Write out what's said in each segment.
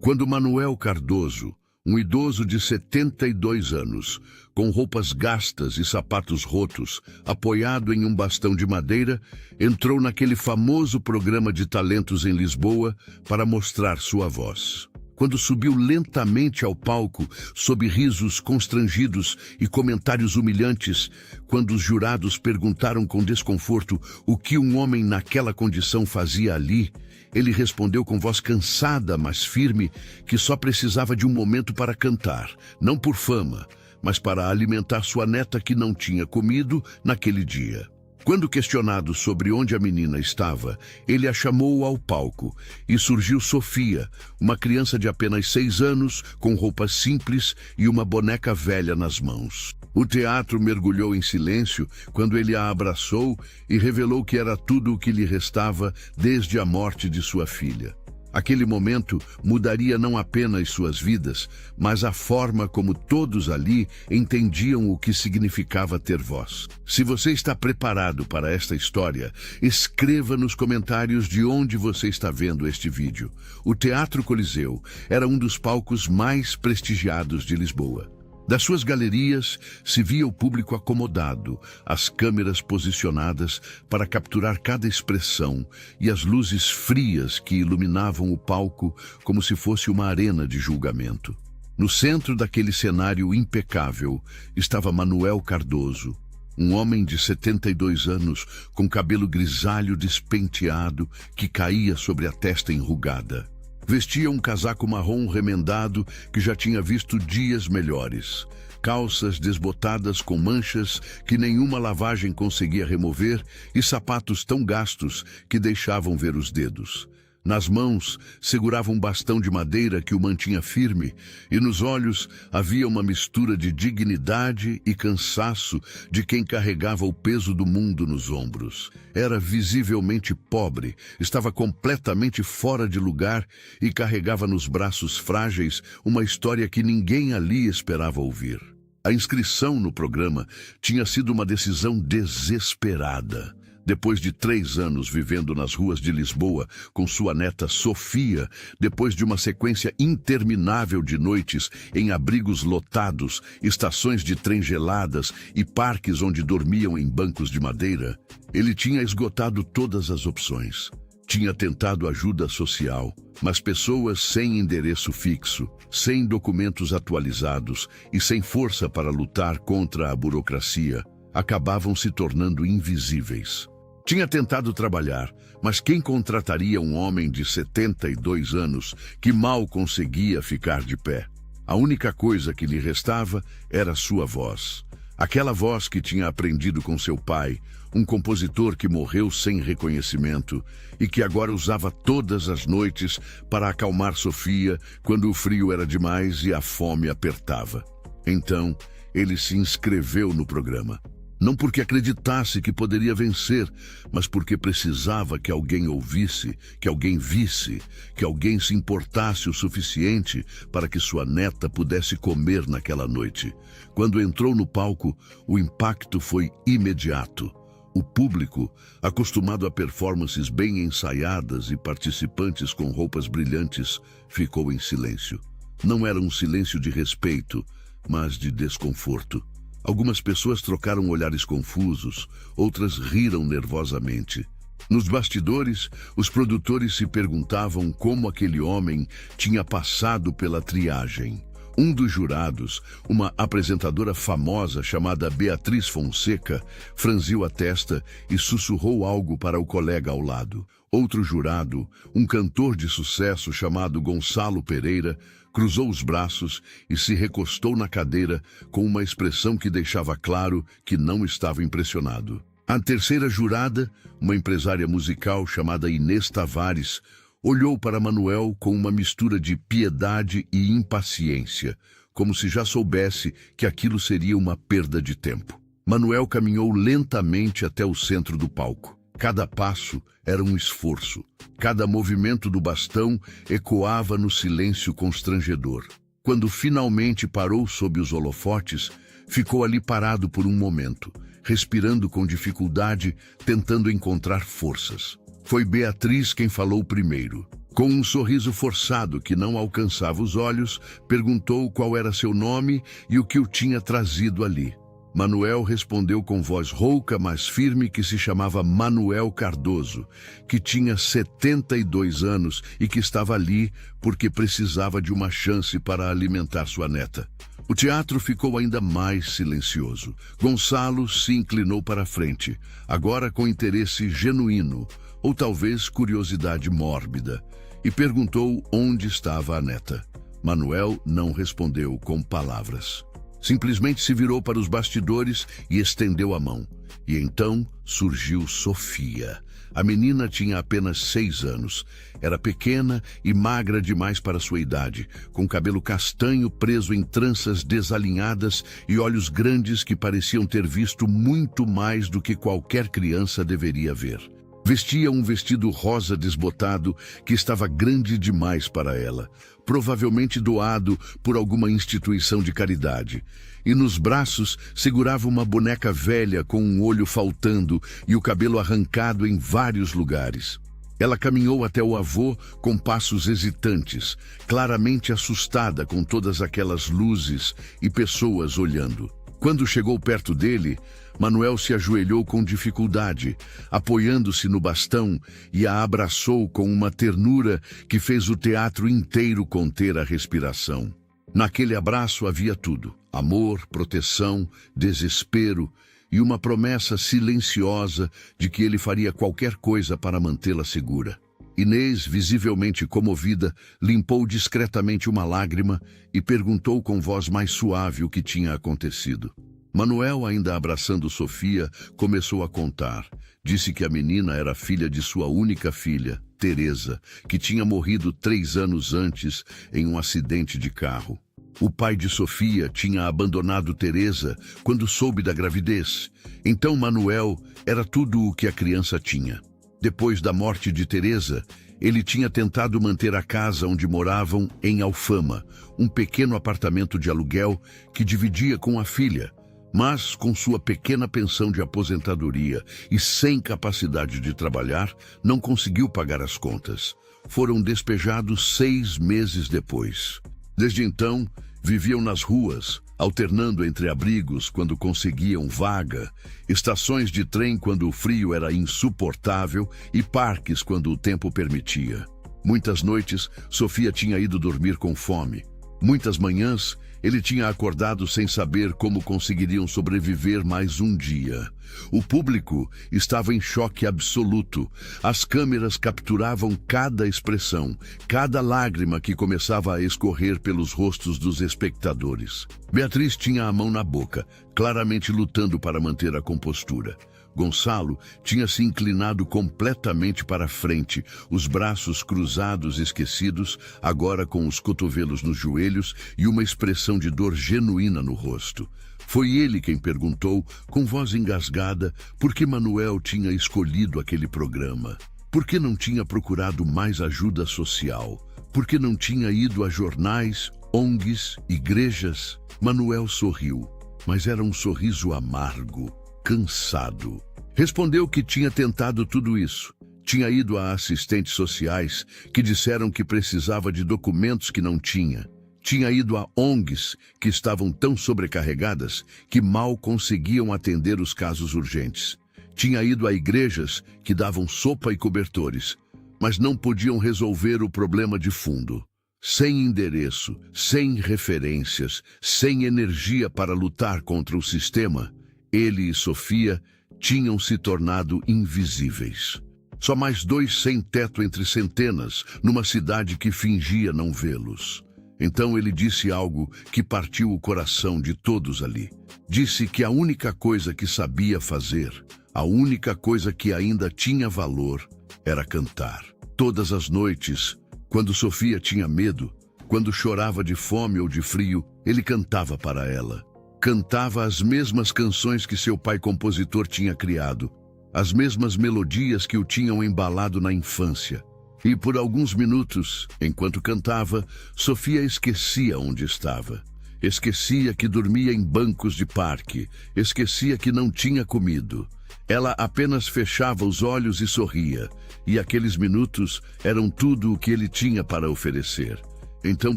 Quando Manuel Cardoso, um idoso de 72 anos, com roupas gastas e sapatos rotos, apoiado em um bastão de madeira, entrou naquele famoso programa de talentos em Lisboa para mostrar sua voz. Quando subiu lentamente ao palco, sob risos constrangidos e comentários humilhantes, quando os jurados perguntaram com desconforto o que um homem naquela condição fazia ali, ele respondeu com voz cansada, mas firme, que só precisava de um momento para cantar, não por fama, mas para alimentar sua neta que não tinha comido naquele dia. Quando questionado sobre onde a menina estava, ele a chamou ao palco e surgiu Sofia, uma criança de apenas 6 anos, com roupas simples e uma boneca velha nas mãos. O teatro mergulhou em silêncio quando ele a abraçou e revelou que era tudo o que lhe restava desde a morte de sua filha. Aquele momento mudaria não apenas suas vidas, mas a forma como todos ali entendiam o que significava ter voz. Se você está preparado para esta história, escreva nos comentários de onde você está vendo este vídeo. O Teatro Coliseu era um dos palcos mais prestigiados de Lisboa. Das suas galerias se via o público acomodado, as câmeras posicionadas para capturar cada expressão e as luzes frias que iluminavam o palco como se fosse uma arena de julgamento. No centro daquele cenário impecável estava Manuel Cardoso, um homem de 72 anos com cabelo grisalho despenteado que caía sobre a testa enrugada. Vestia um casaco marrom remendado que já tinha visto dias melhores, calças desbotadas com manchas que nenhuma lavagem conseguia remover e sapatos tão gastos que deixavam ver os dedos. Nas mãos, segurava um bastão de madeira que o mantinha firme, e nos olhos havia uma mistura de dignidade e cansaço de quem carregava o peso do mundo nos ombros. Era visivelmente pobre, estava completamente fora de lugar e carregava nos braços frágeis uma história que ninguém ali esperava ouvir. A inscrição no programa tinha sido uma decisão desesperada. Depois de 3 anos vivendo nas ruas de Lisboa com sua neta Sofia, depois de uma sequência interminável de noites em abrigos lotados, estações de trem geladas e parques onde dormiam em bancos de madeira, ele tinha esgotado todas as opções. Tinha tentado ajuda social, mas pessoas sem endereço fixo, sem documentos atualizados e sem força para lutar contra a burocracia, acabavam se tornando invisíveis. Tinha tentado trabalhar, mas quem contrataria um homem de 72 anos que mal conseguia ficar de pé? A única coisa que lhe restava era sua voz. Aquela voz que tinha aprendido com seu pai, um compositor que morreu sem reconhecimento e que agora usava todas as noites para acalmar Sofia quando o frio era demais e a fome apertava. Então, ele se inscreveu no programa. Não porque acreditasse que poderia vencer, mas porque precisava que alguém ouvisse, que alguém visse, que alguém se importasse o suficiente para que sua neta pudesse comer naquela noite. Quando entrou no palco, o impacto foi imediato. O público, acostumado a performances bem ensaiadas e participantes com roupas brilhantes, ficou em silêncio. Não era um silêncio de respeito, mas de desconforto. Algumas pessoas trocaram olhares confusos, outras riram nervosamente. Nos bastidores, os produtores se perguntavam como aquele homem tinha passado pela triagem. Um dos jurados, uma apresentadora famosa chamada Beatriz Fonseca, franziu a testa e sussurrou algo para o colega ao lado. Outro jurado, um cantor de sucesso chamado Gonçalo Pereira, cruzou os braços e se recostou na cadeira com uma expressão que deixava claro que não estava impressionado. A terceira jurada, uma empresária musical chamada Inês Tavares, olhou para Manuel com uma mistura de piedade e impaciência, como se já soubesse que aquilo seria uma perda de tempo. Manuel caminhou lentamente até o centro do palco. Cada passo era um esforço. Cada movimento do bastão ecoava no silêncio constrangedor. Quando finalmente parou sob os holofotes, ficou ali parado por um momento, respirando com dificuldade, tentando encontrar forças. Foi Beatriz quem falou primeiro. Com um sorriso forçado que não alcançava os olhos, perguntou qual era seu nome e o que o tinha trazido ali. Manuel respondeu com voz rouca, mas firme, que se chamava Manuel Cardoso, que tinha 72 anos e que estava ali porque precisava de uma chance para alimentar sua neta. O teatro ficou ainda mais silencioso. Gonçalo se inclinou para a frente, agora com interesse genuíno, ou talvez curiosidade mórbida, e perguntou onde estava a neta. Manuel não respondeu com palavras. Simplesmente se virou para os bastidores e estendeu a mão. E então surgiu Sofia. A menina tinha apenas 6 anos. Era pequena e magra demais para sua idade, com cabelo castanho preso em tranças desalinhadas e olhos grandes que pareciam ter visto muito mais do que qualquer criança deveria ver. Vestia um vestido rosa desbotado que estava grande demais para ela, provavelmente doado por alguma instituição de caridade. E nos braços segurava uma boneca velha com um olho faltando e o cabelo arrancado em vários lugares. Ela caminhou até o avô com passos hesitantes, claramente assustada com todas aquelas luzes e pessoas olhando. Quando chegou perto dele, Manuel se ajoelhou com dificuldade, apoiando-se no bastão, e a abraçou com uma ternura que fez o teatro inteiro conter a respiração. Naquele abraço havia tudo: amor, proteção, desespero e uma promessa silenciosa de que ele faria qualquer coisa para mantê-la segura. Inês, visivelmente comovida, limpou discretamente uma lágrima e perguntou com voz mais suave o que tinha acontecido. Manuel, ainda abraçando Sofia, começou a contar. Disse que a menina era filha de sua única filha, Teresa, que tinha morrido 3 anos antes em um acidente de carro. O pai de Sofia tinha abandonado Teresa quando soube da gravidez. Então Manuel era tudo o que a criança tinha. Depois da morte de Teresa, ele tinha tentado manter a casa onde moravam em Alfama, um pequeno apartamento de aluguel que dividia com a filha, mas com sua pequena pensão de aposentadoria e sem capacidade de trabalhar, não conseguiu pagar as contas. Foram despejados 6 meses depois. Desde então, viviam nas ruas, alternando entre abrigos quando conseguiam vaga, estações de trem quando o frio era insuportável e parques quando o tempo permitia. Muitas noites, Sofia tinha ido dormir com fome. Muitas manhãs, ele tinha acordado sem saber como conseguiriam sobreviver mais um dia. O público estava em choque absoluto. As câmeras capturavam cada expressão, cada lágrima que começava a escorrer pelos rostos dos espectadores. Beatriz tinha a mão na boca, claramente lutando para manter a compostura. Gonçalo tinha se inclinado completamente para a frente, os braços cruzados esquecidos, agora com os cotovelos nos joelhos e uma expressão de dor genuína no rosto. Foi ele quem perguntou, com voz engasgada, por que Manuel tinha escolhido aquele programa. Por que não tinha procurado mais ajuda social? Por que não tinha ido a jornais, ONGs, igrejas? Manuel sorriu, mas era um sorriso amargo, cansado. Respondeu que tinha tentado tudo isso. Tinha ido a assistentes sociais que disseram que precisava de documentos que não tinha. Tinha ido a ONGs que estavam tão sobrecarregadas que mal conseguiam atender os casos urgentes. Tinha ido a igrejas que davam sopa e cobertores, mas não podiam resolver o problema de fundo. Sem endereço, sem referências, sem energia para lutar contra o sistema, ele e Sofia tinham se tornado invisíveis. Só mais 2 sem teto entre centenas, numa cidade que fingia não vê-los. Então ele disse algo que partiu o coração de todos ali. Disse que a única coisa que sabia fazer, a única coisa que ainda tinha valor, era cantar. Todas as noites, quando Sofia tinha medo, quando chorava de fome ou de frio, ele cantava para ela. Cantava as mesmas canções que seu pai compositor tinha criado, as mesmas melodias que o tinham embalado na infância. E por alguns minutos, enquanto cantava, Sofia esquecia onde estava. Esquecia que dormia em bancos de parque, esquecia que não tinha comido. Ela apenas fechava os olhos e sorria, e aqueles minutos eram tudo o que ele tinha para oferecer. Então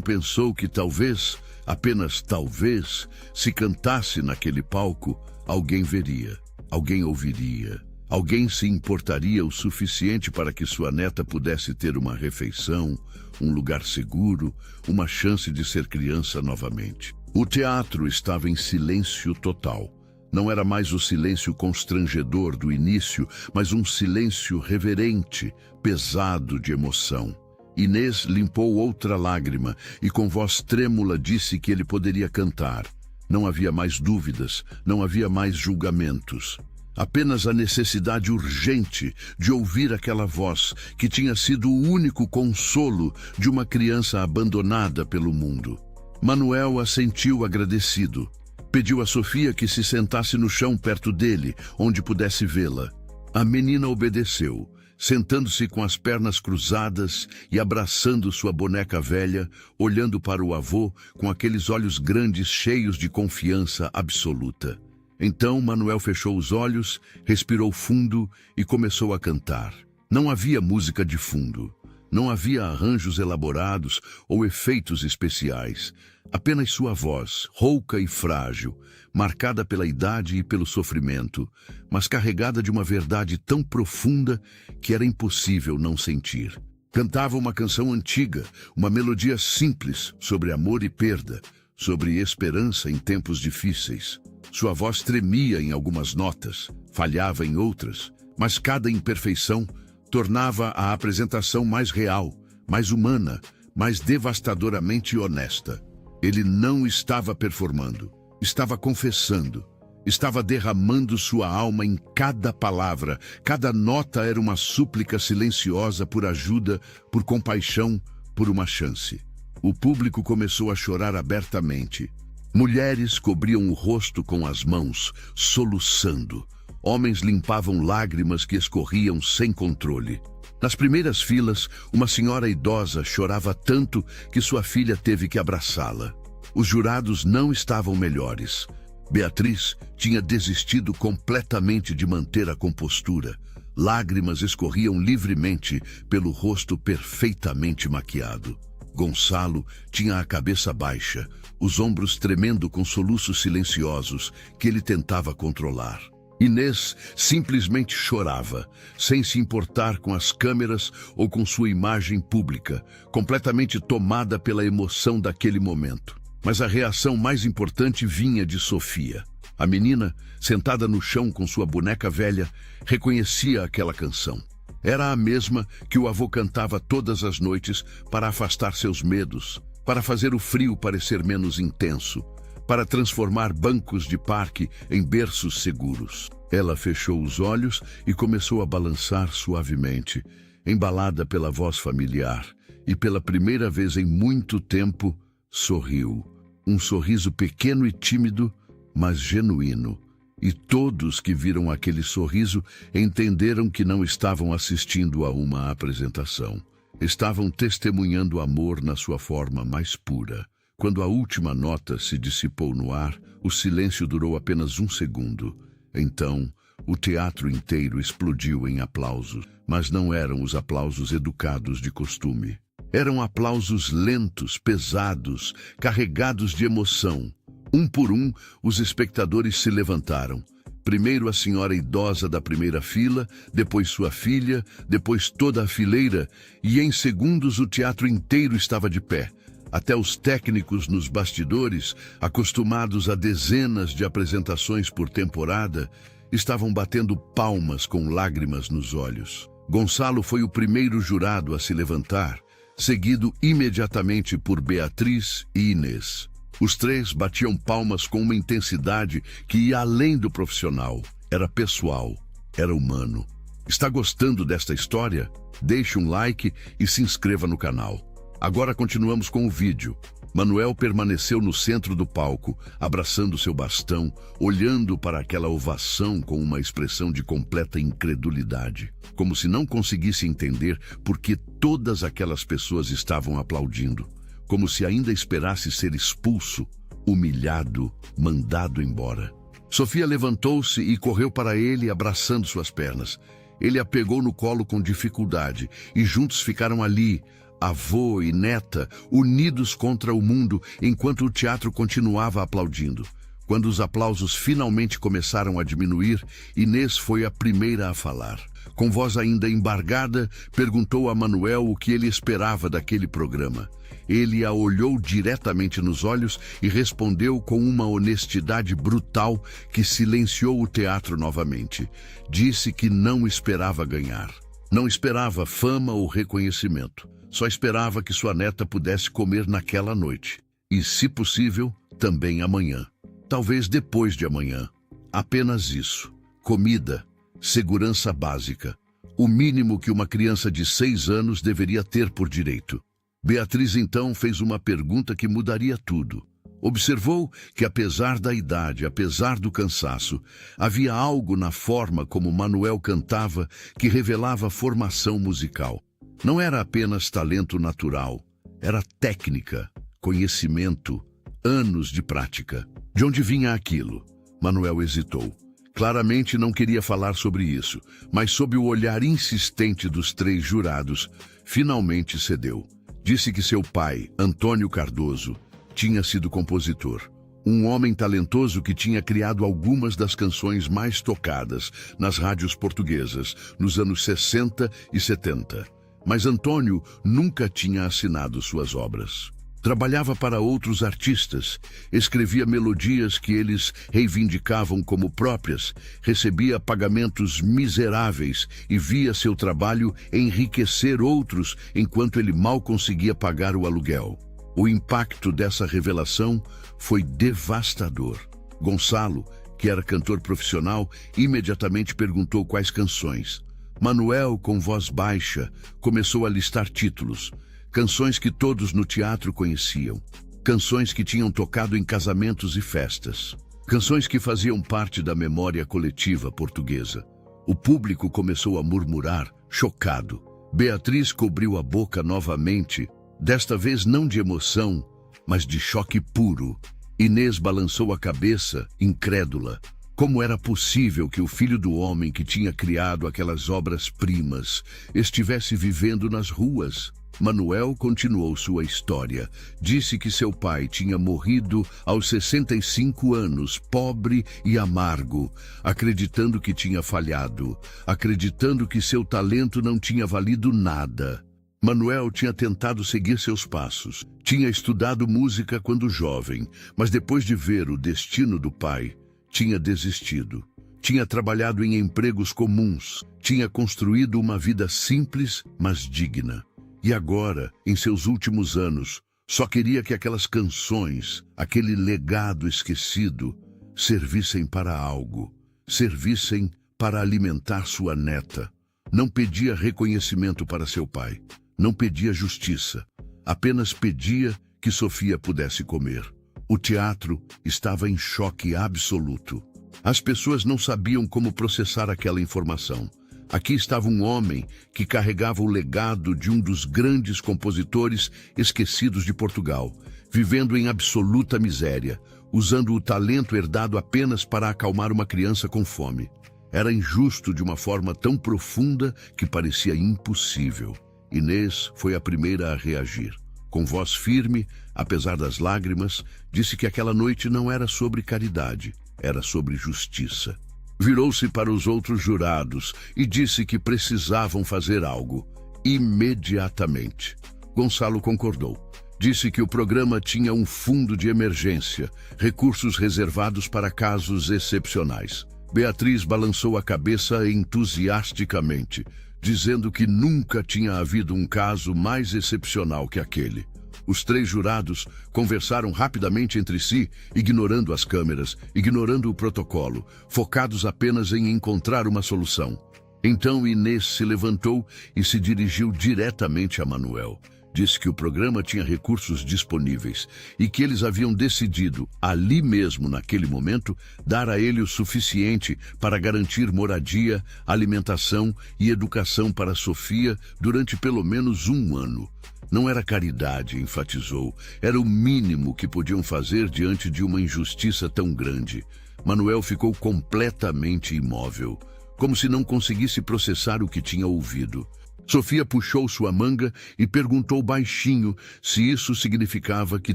pensou que talvez, apenas talvez, se cantasse naquele palco, alguém veria, alguém ouviria, alguém se importaria o suficiente para que sua neta pudesse ter uma refeição, um lugar seguro, uma chance de ser criança novamente. O teatro estava em silêncio total. Não era mais o silêncio constrangedor do início, mas um silêncio reverente, pesado de emoção. Inês limpou outra lágrima e com voz trêmula disse que ele poderia cantar. Não havia mais dúvidas, não havia mais julgamentos. Apenas a necessidade urgente de ouvir aquela voz que tinha sido o único consolo de uma criança abandonada pelo mundo. Manuel assentiu agradecido. Pediu a Sofia que se sentasse no chão perto dele, onde pudesse vê-la. A menina obedeceu, sentando-se com as pernas cruzadas e abraçando sua boneca velha, olhando para o avô com aqueles olhos grandes cheios de confiança absoluta. Então Manuel fechou os olhos, respirou fundo e começou a cantar. Não havia música de fundo. Não havia arranjos elaborados ou efeitos especiais. Apenas sua voz, rouca e frágil, marcada pela idade e pelo sofrimento, mas carregada de uma verdade tão profunda que era impossível não sentir. Cantava uma canção antiga, uma melodia simples sobre amor e perda, sobre esperança em tempos difíceis. Sua voz tremia em algumas notas, falhava em outras, mas cada imperfeição tornava a apresentação mais real, mais humana, mais devastadoramente honesta. Ele não estava performando, estava confessando, estava derramando sua alma em cada palavra. Cada nota era uma súplica silenciosa por ajuda, por compaixão, por uma chance. O público começou a chorar abertamente. Mulheres cobriam o rosto com as mãos, soluçando. Homens limpavam lágrimas que escorriam sem controle. Nas primeiras filas, uma senhora idosa chorava tanto que sua filha teve que abraçá-la. Os jurados não estavam melhores. Beatriz tinha desistido completamente de manter a compostura. Lágrimas escorriam livremente pelo rosto perfeitamente maquiado. Gonçalo tinha a cabeça baixa, os ombros tremendo com soluços silenciosos que ele tentava controlar. Inês simplesmente chorava, sem se importar com as câmeras ou com sua imagem pública, completamente tomada pela emoção daquele momento. Mas a reação mais importante vinha de Sofia. A menina, sentada no chão com sua boneca velha, reconhecia aquela canção. Era a mesma que o avô cantava todas as noites para afastar seus medos, para fazer o frio parecer menos intenso, para transformar bancos de parque em berços seguros. Ela fechou os olhos e começou a balançar suavemente, embalada pela voz familiar, e pela primeira vez em muito tempo, sorriu. Um sorriso pequeno e tímido, mas genuíno. E todos que viram aquele sorriso entenderam que não estavam assistindo a uma apresentação. Estavam testemunhando amor na sua forma mais pura. Quando a última nota se dissipou no ar, o silêncio durou apenas 1 segundo. Então, o teatro inteiro explodiu em aplausos. Mas não eram os aplausos educados de costume. Eram aplausos lentos, pesados, carregados de emoção. Um por um, os espectadores se levantaram. Primeiro a senhora idosa da primeira fila, depois sua filha, depois toda a fileira, e em segundos o teatro inteiro estava de pé. Até os técnicos nos bastidores, acostumados a dezenas de apresentações por temporada, estavam batendo palmas com lágrimas nos olhos. Gonçalo foi o primeiro jurado a se levantar, seguido imediatamente por Beatriz e Inês. Os três batiam palmas com uma intensidade que ia além do profissional. Era pessoal, era humano. Está gostando desta história? Deixe um like e se inscreva no canal. Agora continuamos com o vídeo. Manuel permaneceu no centro do palco, abraçando seu bastão, olhando para aquela ovação com uma expressão de completa incredulidade, como se não conseguisse entender por que todas aquelas pessoas estavam aplaudindo, como se ainda esperasse ser expulso, humilhado, mandado embora. Sofia levantou-se e correu para ele, abraçando suas pernas. Ele a pegou no colo com dificuldade e juntos ficaram ali, avô e neta, unidos contra o mundo, enquanto o teatro continuava aplaudindo. Quando os aplausos finalmente começaram a diminuir, Inês foi a primeira a falar. Com voz ainda embargada, perguntou a Manuel o que ele esperava daquele programa. Ele a olhou diretamente nos olhos e respondeu com uma honestidade brutal que silenciou o teatro novamente. Disse que não esperava ganhar. Não esperava fama ou reconhecimento. Só esperava que sua neta pudesse comer naquela noite. E, se possível, também amanhã. Talvez depois de amanhã. Apenas isso. Comida, segurança básica. O mínimo que uma criança de 6 anos deveria ter por direito. Beatriz então fez uma pergunta que mudaria tudo. Observou que, apesar da idade, apesar do cansaço, havia algo na forma como Manuel cantava que revelava formação musical. Não era apenas talento natural, era técnica, conhecimento, anos de prática. De onde vinha aquilo? Manuel hesitou. Claramente não queria falar sobre isso, mas sob o olhar insistente dos 3 jurados, finalmente cedeu. Disse que seu pai, Antônio Cardoso, tinha sido compositor. Um homem talentoso que tinha criado algumas das canções mais tocadas nas rádios portuguesas nos anos 60 e 70. Mas Antônio nunca tinha assinado suas obras. Trabalhava para outros artistas, escrevia melodias que eles reivindicavam como próprias, recebia pagamentos miseráveis e via seu trabalho enriquecer outros enquanto ele mal conseguia pagar o aluguel. O impacto dessa revelação foi devastador. Gonçalo, que era cantor profissional, imediatamente perguntou quais canções. Manuel, com voz baixa, começou a listar títulos. Canções que todos no teatro conheciam. Canções que tinham tocado em casamentos e festas. Canções que faziam parte da memória coletiva portuguesa. O público começou a murmurar, chocado. Beatriz cobriu a boca novamente, desta vez não de emoção, mas de choque puro. Inês balançou a cabeça, incrédula. Como era possível que o filho do homem que tinha criado aquelas obras-primas estivesse vivendo nas ruas? Manuel continuou sua história. Disse que seu pai tinha morrido aos 65 anos, pobre e amargo, acreditando que tinha falhado, acreditando que seu talento não tinha valido nada. Manuel tinha tentado seguir seus passos, tinha estudado música quando jovem, mas depois de ver o destino do pai, tinha desistido. Tinha trabalhado em empregos comuns, tinha construído uma vida simples, mas digna. E agora, em seus últimos anos, só queria que aquelas canções, aquele legado esquecido, servissem para algo, servissem para alimentar sua neta. Não pedia reconhecimento para seu pai, não pedia justiça, apenas pedia que Sofia pudesse comer. O teatro estava em choque absoluto. As pessoas não sabiam como processar aquela informação. Aqui estava um homem que carregava o legado de um dos grandes compositores esquecidos de Portugal, vivendo em absoluta miséria, usando o talento herdado apenas para acalmar uma criança com fome. Era injusto de uma forma tão profunda que parecia impossível. Inês foi a primeira a reagir. Com voz firme, apesar das lágrimas, disse que aquela noite não era sobre caridade, era sobre justiça. Virou-se para os outros jurados e disse que precisavam fazer algo, imediatamente. Gonçalo concordou. Disse que o programa tinha um fundo de emergência, recursos reservados para casos excepcionais. Beatriz balançou a cabeça entusiasticamente, dizendo que nunca tinha havido um caso mais excepcional que aquele. Os 3 jurados conversaram rapidamente entre si, ignorando as câmeras, ignorando o protocolo, focados apenas em encontrar uma solução. Então Inês se levantou e se dirigiu diretamente a Manuel. Disse que o programa tinha recursos disponíveis e que eles haviam decidido, ali mesmo naquele momento, dar a ele o suficiente para garantir moradia, alimentação e educação para Sofia durante pelo menos 1 ano. Não era caridade, enfatizou, era o mínimo que podiam fazer diante de uma injustiça tão grande. Manuel ficou completamente imóvel, como se não conseguisse processar o que tinha ouvido. Sofia puxou sua manga e perguntou baixinho se isso significava que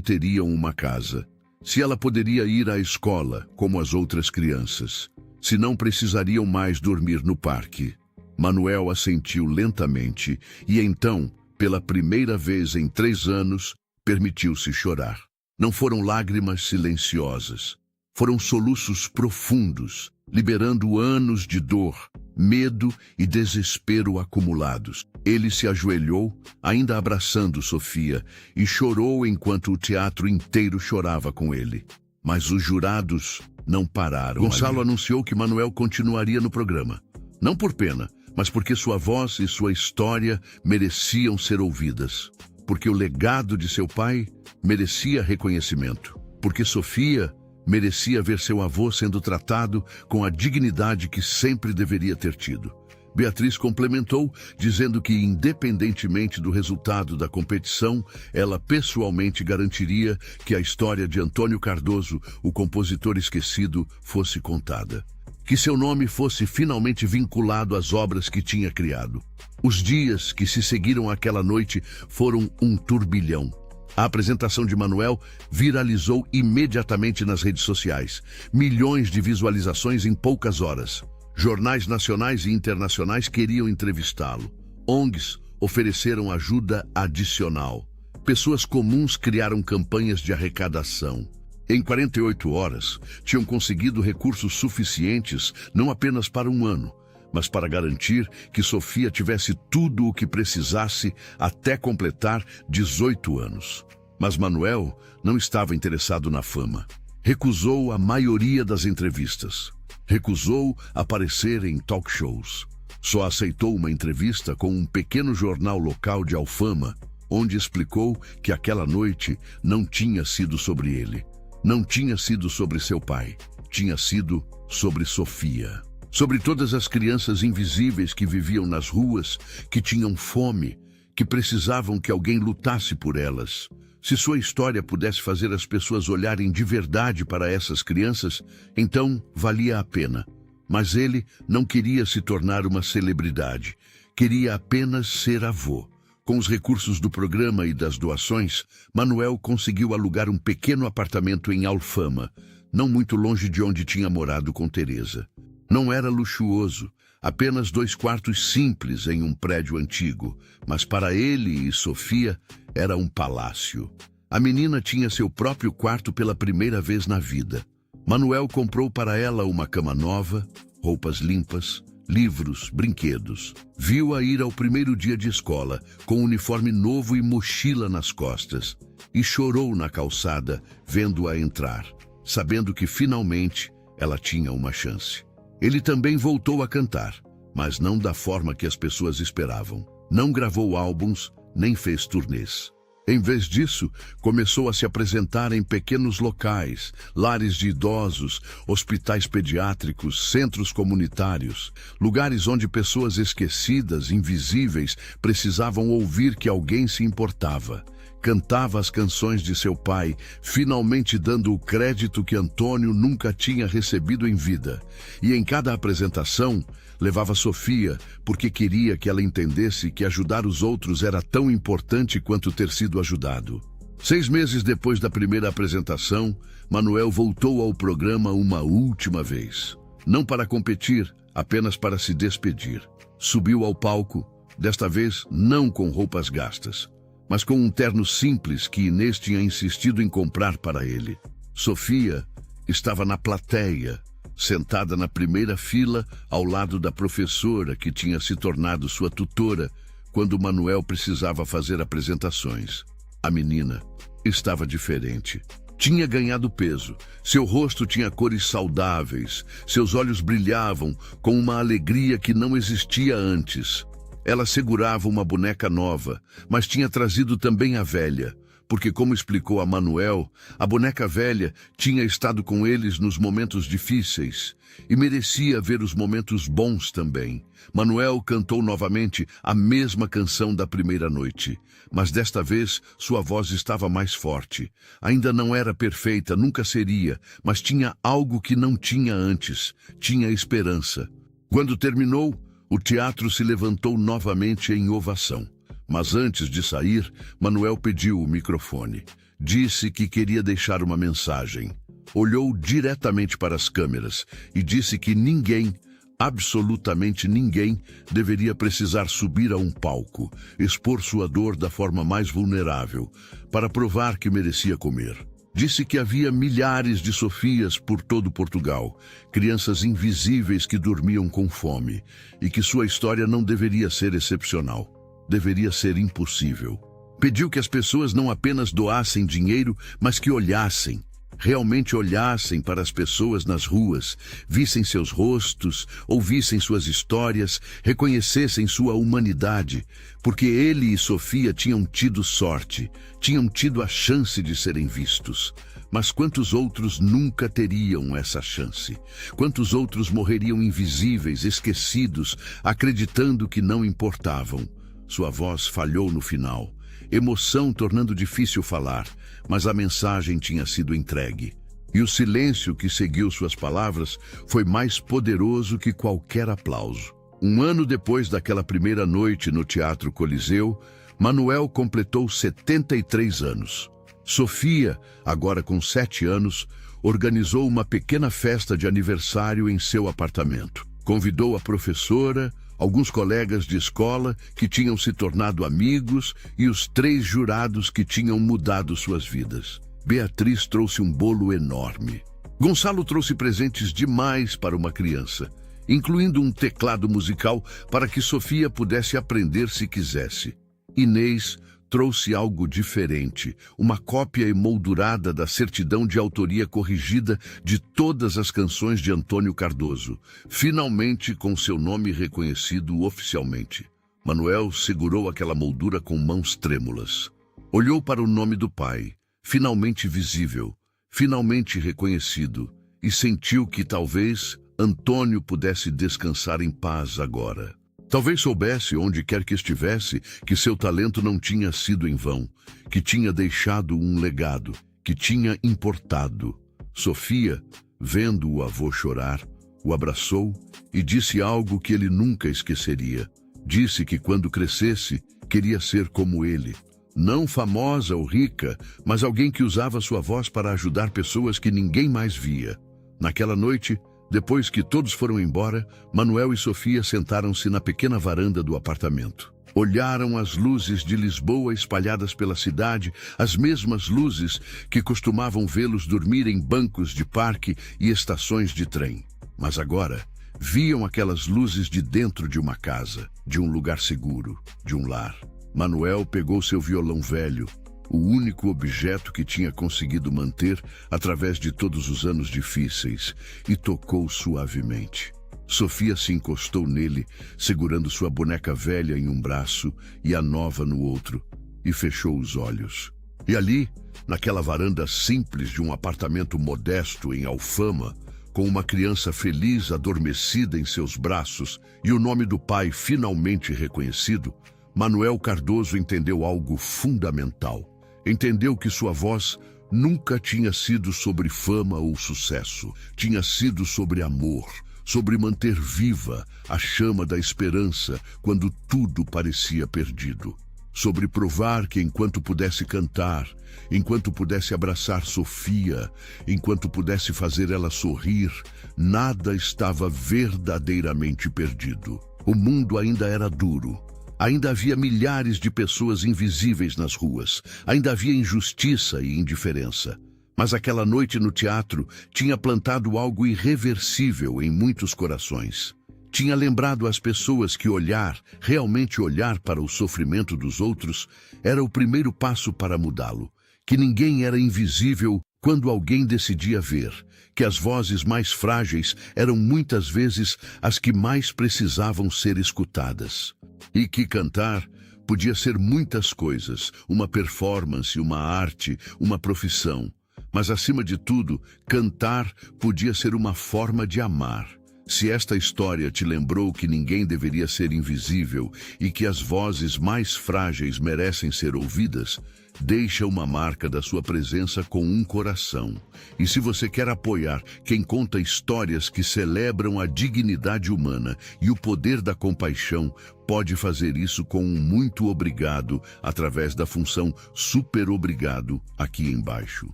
teriam uma casa. Se ela poderia ir à escola, como as outras crianças. Se não precisariam mais dormir no parque. Manuel assentiu lentamente e então, pela primeira vez em 3 anos, permitiu-se chorar. Não foram lágrimas silenciosas. Foram soluços profundos, liberando anos de dor, medo e desespero acumulados. Ele se ajoelhou, ainda abraçando Sofia, e chorou enquanto o teatro inteiro chorava com ele. Mas os jurados não pararam. Gonçalo anunciou que Manuel continuaria no programa. Não por pena, mas porque sua voz e sua história mereciam ser ouvidas. Porque o legado de seu pai merecia reconhecimento. Porque Sofia merecia ver seu avô sendo tratado com a dignidade que sempre deveria ter tido. Beatriz complementou, dizendo que, independentemente do resultado da competição, ela pessoalmente garantiria que a história de Antônio Cardoso, o compositor esquecido, fosse contada. Que seu nome fosse finalmente vinculado às obras que tinha criado. Os dias que se seguiram àquela noite foram um turbilhão. A apresentação de Manuel viralizou imediatamente nas redes sociais. Milhões de visualizações em poucas horas. Jornais nacionais e internacionais queriam entrevistá-lo. ONGs ofereceram ajuda adicional. Pessoas comuns criaram campanhas de arrecadação. Em 48 horas, tinham conseguido recursos suficientes não apenas para 1 ano, mas para garantir que Sofia tivesse tudo o que precisasse até completar 18 anos. Mas Manuel não estava interessado na fama. Recusou a maioria das entrevistas. Recusou aparecer em talk shows. Só aceitou uma entrevista com um pequeno jornal local de Alfama, onde explicou que aquela noite não tinha sido sobre ele. Não tinha sido sobre seu pai. Tinha sido sobre Sofia. Sobre todas as crianças invisíveis que viviam nas ruas, que tinham fome, que precisavam que alguém lutasse por elas. Se sua história pudesse fazer as pessoas olharem de verdade para essas crianças, então valia a pena. Mas ele não queria se tornar uma celebridade. Queria apenas ser avô. Com os recursos do programa e das doações, Manuel conseguiu alugar um pequeno apartamento em Alfama, não muito longe de onde tinha morado com Teresa. Não era luxuoso, apenas 2 quartos simples em um prédio antigo, mas para ele e Sofia era um palácio. A menina tinha seu próprio quarto pela primeira vez na vida. Manuel comprou para ela uma cama nova, roupas limpas, livros, brinquedos. Viu-a ir ao primeiro dia de escola, com uniforme novo e mochila nas costas, e chorou na calçada, vendo-a entrar, sabendo que finalmente ela tinha uma chance. Ele também voltou a cantar, mas não da forma que as pessoas esperavam. Não gravou álbuns, nem fez turnês. Em vez disso, começou a se apresentar em pequenos locais, lares de idosos, hospitais pediátricos, centros comunitários, lugares onde pessoas esquecidas, invisíveis, precisavam ouvir que alguém se importava. Cantava as canções de seu pai, finalmente dando o crédito que Antônio nunca tinha recebido em vida. E em cada apresentação, levava Sofia, porque queria que ela entendesse que ajudar os outros era tão importante quanto ter sido ajudado. 6 meses depois da primeira apresentação, Manuel voltou ao programa uma última vez. Não para competir, apenas para se despedir. Subiu ao palco, desta vez não com roupas gastas, mas com um terno simples que Inês tinha insistido em comprar para ele. Sofia estava na plateia, sentada na primeira fila, ao lado da professora que tinha se tornado sua tutora quando Manuel precisava fazer apresentações. A menina estava diferente. Tinha ganhado peso, seu rosto tinha cores saudáveis, seus olhos brilhavam com uma alegria que não existia antes. Ela segurava uma boneca nova, mas tinha trazido também a velha, porque, como explicou a Manuel, a boneca velha tinha estado com eles nos momentos difíceis e merecia ver os momentos bons também. Manuel cantou novamente a mesma canção da primeira noite, mas desta vez sua voz estava mais forte. Ainda não era perfeita, nunca seria, mas tinha algo que não tinha antes, tinha esperança. Quando terminou, o teatro se levantou novamente em ovação. Mas antes de sair, Manuel pediu o microfone. Disse que queria deixar uma mensagem. Olhou diretamente para as câmeras e disse que ninguém, absolutamente ninguém, deveria precisar subir a um palco, expor sua dor da forma mais vulnerável, para provar que merecia comer. Disse que havia milhares de Sofias por todo Portugal, crianças invisíveis que dormiam com fome, e que sua história não deveria ser excepcional. Deveria ser impossível. Pediu que as pessoas não apenas doassem dinheiro, mas que olhassem, realmente olhassem para as pessoas nas ruas, vissem seus rostos, ouvissem suas histórias, reconhecessem sua humanidade, porque ele e Sofia tinham tido sorte, tinham tido a chance de serem vistos. Mas quantos outros nunca teriam essa chance? Quantos outros morreriam invisíveis, esquecidos, acreditando que não importavam? Sua voz falhou no final, emoção tornando difícil falar, mas a mensagem tinha sido entregue. E o silêncio que seguiu suas palavras foi mais poderoso que qualquer aplauso. Um ano depois daquela primeira noite no Teatro Coliseu, Manuel completou 73 anos. Sofia, agora com 7 anos, organizou uma pequena festa de aniversário em seu apartamento. Convidou a professora, alguns colegas de escola que tinham se tornado amigos e os 3 jurados que tinham mudado suas vidas. Beatriz trouxe um bolo enorme. Gonçalo trouxe presentes demais para uma criança, incluindo um teclado musical para que Sofia pudesse aprender se quisesse. Inês trouxe algo diferente, uma cópia emoldurada da certidão de autoria corrigida de todas as canções de Antônio Cardoso, finalmente com seu nome reconhecido oficialmente. Manuel segurou aquela moldura com mãos trêmulas. Olhou para o nome do pai, finalmente visível, finalmente reconhecido, e sentiu que talvez Antônio pudesse descansar em paz agora. Talvez soubesse, onde quer que estivesse, que seu talento não tinha sido em vão, que tinha deixado um legado, que tinha importado. Sofia, vendo o avô chorar, o abraçou e disse algo que ele nunca esqueceria. Disse que quando crescesse, queria ser como ele. Não famosa ou rica, mas alguém que usava sua voz para ajudar pessoas que ninguém mais via. Naquela noite, depois que todos foram embora, Manuel e Sofia sentaram-se na pequena varanda do apartamento. Olharam as luzes de Lisboa espalhadas pela cidade, as mesmas luzes que costumavam vê-los dormir em bancos de parque e estações de trem. Mas agora, viam aquelas luzes de dentro de uma casa, de um lugar seguro, de um lar. Manuel pegou seu violão velho, o único objeto que tinha conseguido manter através de todos os anos difíceis, e tocou suavemente. Sofia se encostou nele, segurando sua boneca velha em um braço e a nova no outro, e fechou os olhos. E ali, naquela varanda simples de um apartamento modesto em Alfama, com uma criança feliz adormecida em seus braços e o nome do pai finalmente reconhecido, Manuel Cardoso entendeu algo fundamental. Entendeu que sua voz nunca tinha sido sobre fama ou sucesso. Tinha sido sobre amor, sobre manter viva a chama da esperança quando tudo parecia perdido. Sobre provar que enquanto pudesse cantar, enquanto pudesse abraçar Sofia, enquanto pudesse fazer ela sorrir, nada estava verdadeiramente perdido. O mundo ainda era duro. Ainda havia milhares de pessoas invisíveis nas ruas. Ainda havia injustiça e indiferença. Mas aquela noite no teatro tinha plantado algo irreversível em muitos corações. Tinha lembrado às pessoas que olhar, realmente olhar para o sofrimento dos outros, era o primeiro passo para mudá-lo. Que ninguém era invisível quando alguém decidia ver. Que as vozes mais frágeis eram muitas vezes as que mais precisavam ser escutadas. E que cantar Podia ser muitas coisas, uma performance, uma arte, uma profissão. Mas, acima de tudo, cantar podia ser uma forma de amar. Se esta história te lembrou que ninguém deveria ser invisível e que as vozes mais frágeis merecem ser ouvidas, deixa uma marca da sua presença com um coração. E se você quer apoiar quem conta histórias que celebram a dignidade humana e o poder da compaixão, pode fazer isso com um muito obrigado através da função super obrigado aqui embaixo.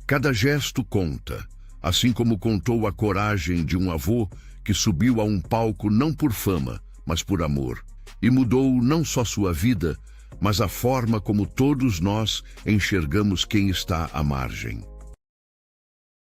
Cada gesto conta, assim como contou a coragem de um avô que subiu a um palco não por fama, mas por amor, e mudou não só sua vida, mas a forma como todos nós enxergamos quem está à margem.